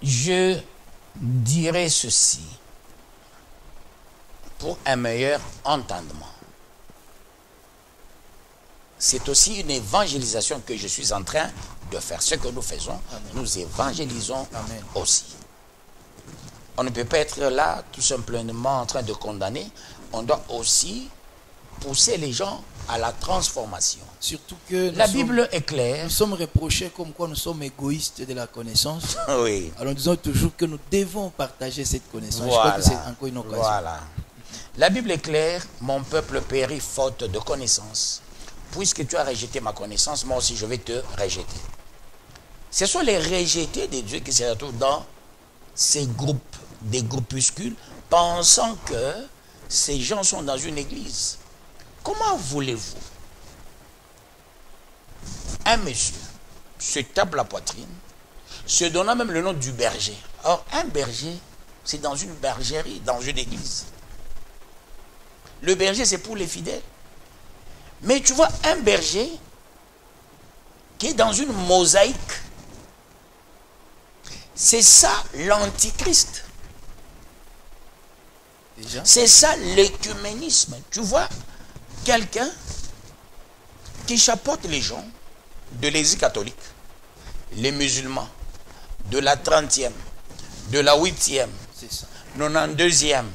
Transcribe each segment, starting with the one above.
je dirais ceci pour un meilleur entendement. C'est aussi une évangélisation que je suis en train de faire. Ce que nous faisons, amen, nous évangélisons, amen, aussi. On ne peut pas être là tout simplement en train de condamner. On doit aussi pousser les gens à la transformation. Surtout que la Bible est claire. Nous sommes reprochés comme quoi nous sommes égoïstes de la connaissance. Oui. Alors nous disons toujours que nous devons partager cette connaissance. Voilà. Je crois que c'est encore une occasion. Voilà. La Bible est claire. Mon peuple périt faute de connaissance. Puisque tu as rejeté ma connaissance, moi aussi je vais te rejeter. Ce sont les rejetés de Dieu qui se retrouvent dans ces groupes, des groupuscules, pensant que ces gens sont dans une église. Comment voulez-vous un monsieur se tape la poitrine, se donnant même le nom du berger. Or, un berger, c'est dans une bergerie, dans une église. Le berger, c'est pour les fidèles. Mais tu vois, un berger qui est dans une mosaïque, c'est ça l'antichrist. C'est ça l'écuménisme. Tu vois, quelqu'un qui chapeaute les gens de l'église catholique, les musulmans, de la 30e, de la 8e, 92e.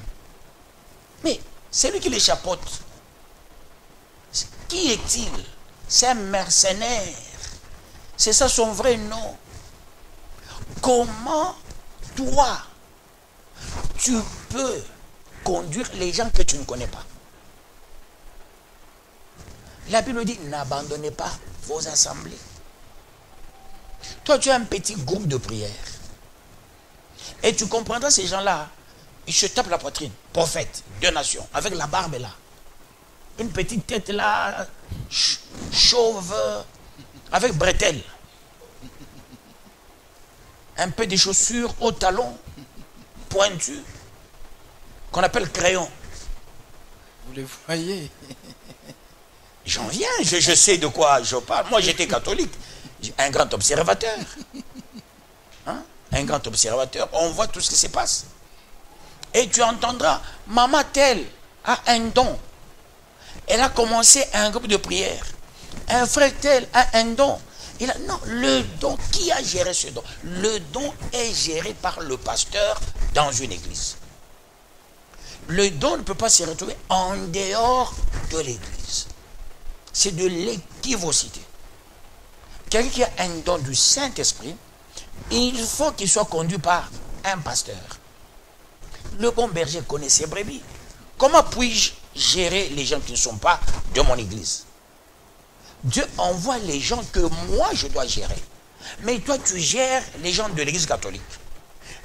Mais c'est lui qui les chapeaute. Qui est-il? C'est un mercenaire. C'est ça son vrai nom. Comment toi, tu peux conduire les gens que tu ne connais pas? La Bible dit, n'abandonnez pas vos assemblées. Toi, tu as un petit groupe de prière. Et tu comprendras ces gens-là, ils se tapent la poitrine. Prophète, deux nations, avec la barbe là. Une petite tête là, chauve, avec bretelles. Un peu des chaussures au talon, pointues, qu'on appelle crayon. Vous les voyez? J'en viens, je sais de quoi je parle. Moi, j'étais catholique. Un grand observateur. Hein? Un grand observateur. On voit tout ce qui se passe. Et tu entendras, maman telle a un don. Elle a commencé un groupe de prière. Un frère tel a un don. Non, le don, qui a géré ce don? Le don est géré par le pasteur dans une église. Le don ne peut pas se retrouver en dehors de l'église. C'est de l'équivocité. Quelqu'un qui a un don du Saint-Esprit, il faut qu'il soit conduit par un pasteur. Le bon berger connaît ses brebis. Comment puis-je gérer les gens qui ne sont pas de mon église? Dieu envoie les gens que moi je dois gérer. Mais toi tu gères les gens de l'église catholique.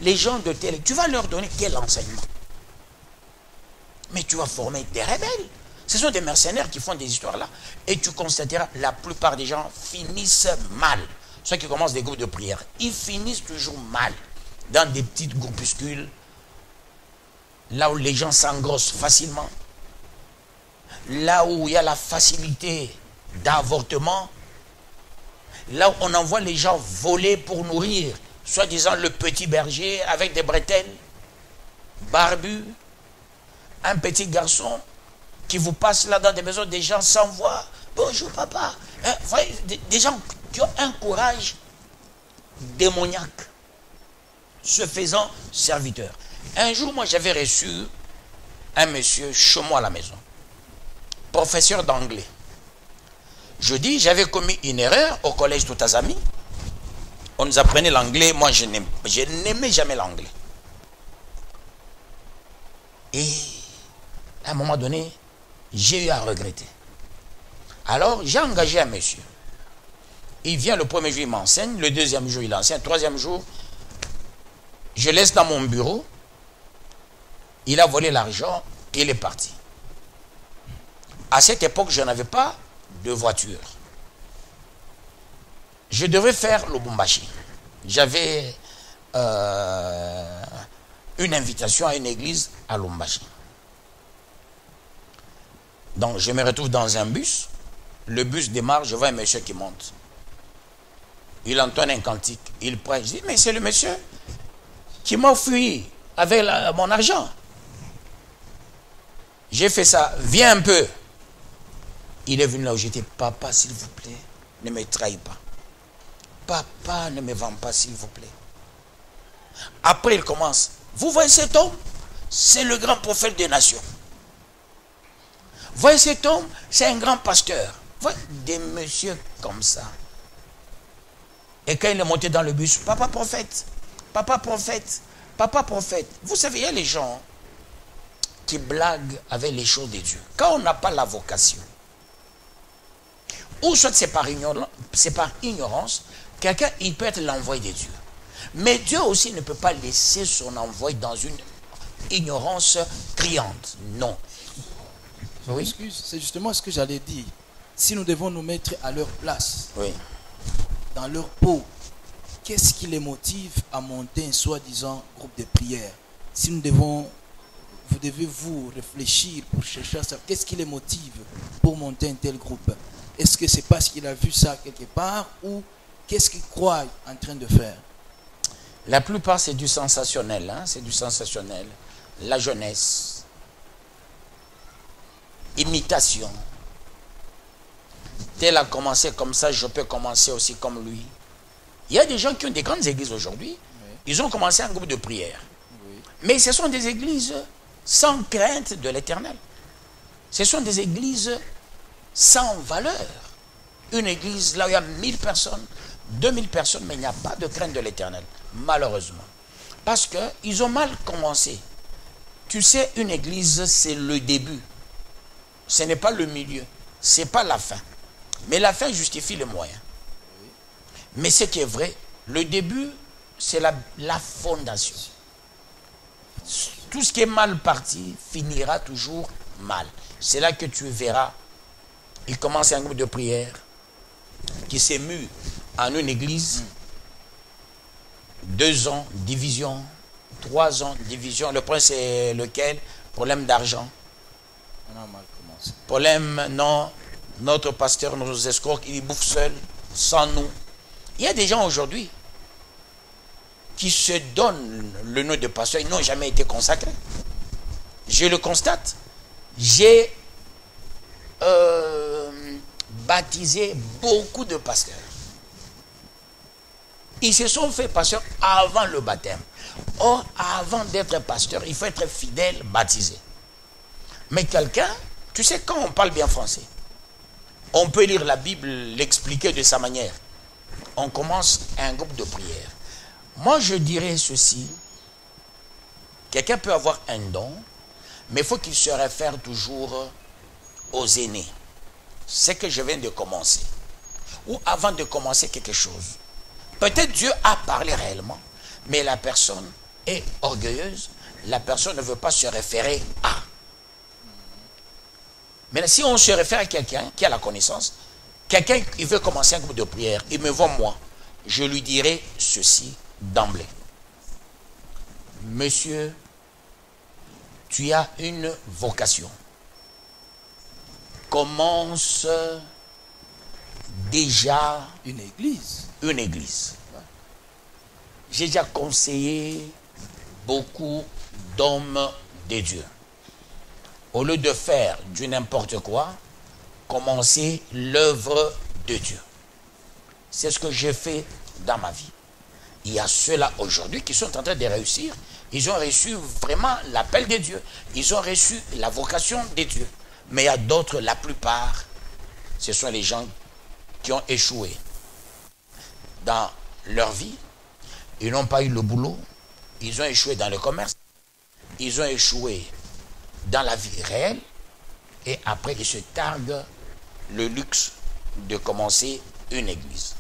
Les gens de télé. Tu vas leur donner quel enseignement? Mais tu vas former des rebelles. Ce sont des mercenaires qui font des histoires là. Et tu constateras, la plupart des gens finissent mal. Ceux qui commencent des groupes de prière, ils finissent toujours mal. Dans des petites groupuscules, là où les gens s'engrossent facilement, là où il y a la facilité d'avortement, là où on envoie les gens voler pour nourrir, soi-disant le petit berger avec des bretelles, barbu, un petit garçon qui vous passe là dans des maisons, des gens sans voix. Bonjour papa. Vous voyez, des gens qui ont un courage démoniaque, se faisant serviteur. Un jour, moi, j'avais reçu un monsieur chez moi à la maison, professeur d'anglais. Je dis, j'avais commis une erreur au collège Toutazami. On nous apprenait l'anglais. Moi, je n'aimais jamais l'anglais. Et à un moment donné, j'ai eu à regretter. Alors, j'ai engagé un monsieur. Il vient le premier jour, il m'enseigne. Le deuxième jour, il enseigne. Le troisième jour, je laisse dans mon bureau. Il a volé l'argent et il est parti. À cette époque, je n'avais pas de voiture. Je devais faire Lubumbashi. J'avais une invitation à une église à Lubumbashi. Donc, je me retrouve dans un bus. Le bus démarre, je vois un monsieur qui monte. Il entonne un cantique. Il prend. Je dis, mais c'est le monsieur. qui m'a fui avec mon argent. J'ai fait ça, viens un peu. Il est venu là où j'étais. Papa, s'il vous plaît, ne me trahis pas. Papa, ne me vends pas, s'il vous plaît. Après, il commence. Vous voyez cet homme? C'est le grand prophète des nations. Vous voyez cet homme? C'est un grand pasteur. Vous voyez des messieurs comme ça. Et quand il est monté dans le bus, papa prophète, papa prophète, papa prophète. Vous savez, il y a les gens qui blaguent avec les choses de Dieu. Quand on n'a pas la vocation, ou soit c'est par ignorance, quelqu'un, il peut être l'envoyé de Dieu. Mais Dieu aussi ne peut pas laisser son envoyé dans une ignorance criante. Non. Oui. Excuse, c'est justement ce que j'allais dire. Si nous devons nous mettre à leur place, oui, dans leur peau, qu'est-ce qui les motive à monter un soi-disant groupe de prière? Si nous devons, vous devez vous réfléchir pour chercher à savoir qu'est-ce qui les motive pour monter un tel groupe. Est-ce que c'est parce qu'il a vu ça quelque part ou qu'est-ce qu'il croit en train de faire? La plupart, c'est du sensationnel. Hein? C'est du sensationnel. La jeunesse. Imitation. Tel a commencé comme ça, je peux commencer aussi comme lui. Il y a des gens qui ont des grandes églises aujourd'hui. Oui. Ils ont commencé un groupe de prière. Oui. Mais ce sont des églises sans crainte de l'Éternel. Ce sont des églises sans valeur. Une église là où il y a 1000 personnes, 2000 personnes, mais il n'y a pas de crainte de l'Éternel. Malheureusement. Parce qu'ils ont mal commencé. Tu sais, une église, c'est le début. Ce n'est pas le milieu. Ce n'est pas la fin. Mais la fin justifie le moyen. Mais ce qui est vrai, le début, c'est la fondation. Tout ce qui est mal parti finira toujours mal. C'est là que tu verras. Il commence un groupe de prière qui s'est mu en une église. 2 ans, division. 3 ans, division. Le point, c'est lequel? Problème d'argent. On a mal commencé. Problème, non. Notre pasteur nous escroque, il bouffe seul, sans nous. Il y a des gens aujourd'hui qui se donnent le nom de pasteur, ils n'ont jamais été consacrés. Je le constate. J'ai baptisé beaucoup de pasteurs. Ils se sont fait pasteurs avant le baptême. Or, avant d'être pasteur, il faut être fidèle, baptisé. Mais quelqu'un, tu sais, quand on parle bien français, on peut lire la Bible, l'expliquer de sa manière. On commence un groupe de prière. Moi, je dirais ceci. Quelqu'un peut avoir un don, mais il faut qu'il se réfère toujours aux aînés. C'est que je viens de commencer. Ou avant de commencer quelque chose. Peut-être Dieu a parlé réellement, mais la personne est orgueilleuse. La personne ne veut pas se référer à. Mais si on se réfère à quelqu'un qui a la connaissance, quelqu'un qui veut commencer un groupe de prière, il me voit moi, je lui dirai ceci d'emblée. Monsieur, tu as une vocation. Commence déjà une église. Une église. J'ai déjà conseillé beaucoup d'hommes de Dieu. Au lieu de faire du n'importe quoi, commencer l'œuvre de Dieu. C'est ce que j'ai fait dans ma vie. Il y a ceux-là aujourd'hui qui sont en train de réussir. Ils ont reçu vraiment l'appel de Dieu. Ils ont reçu la vocation de Dieu. Mais il y a d'autres, la plupart, ce sont les gens qui ont échoué dans leur vie. Ils n'ont pas eu le boulot. Ils ont échoué dans le commerce. Ils ont échoué dans la vie réelle. Et après, ils se targuent le luxe de commencer une église.